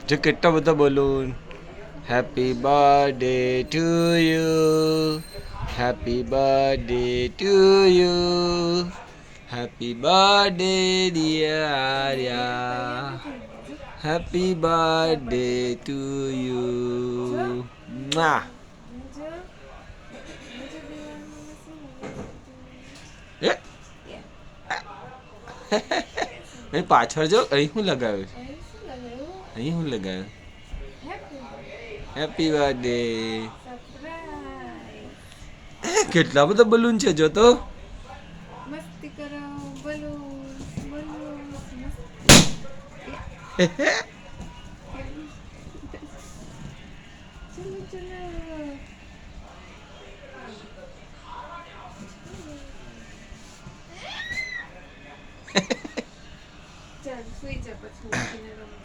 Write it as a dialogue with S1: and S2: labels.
S1: જો કેટલા બધા balloon. Happy birthday to you. Happy birthday to you. Happy birthday dear Arya. Happy birthday to you. ના એ પાછળ જો અહીં શું લગાવ્યું છે? અહીં શું લગાવ્યું? Happy birthday. કેટલા બધા બલૂન છે જો તો.
S2: મસ્તી કરો બલૂન્સ બલૂન્સ ચલો ચલો ચાલ સુઈ જા પછી ઉઠીને રમવા.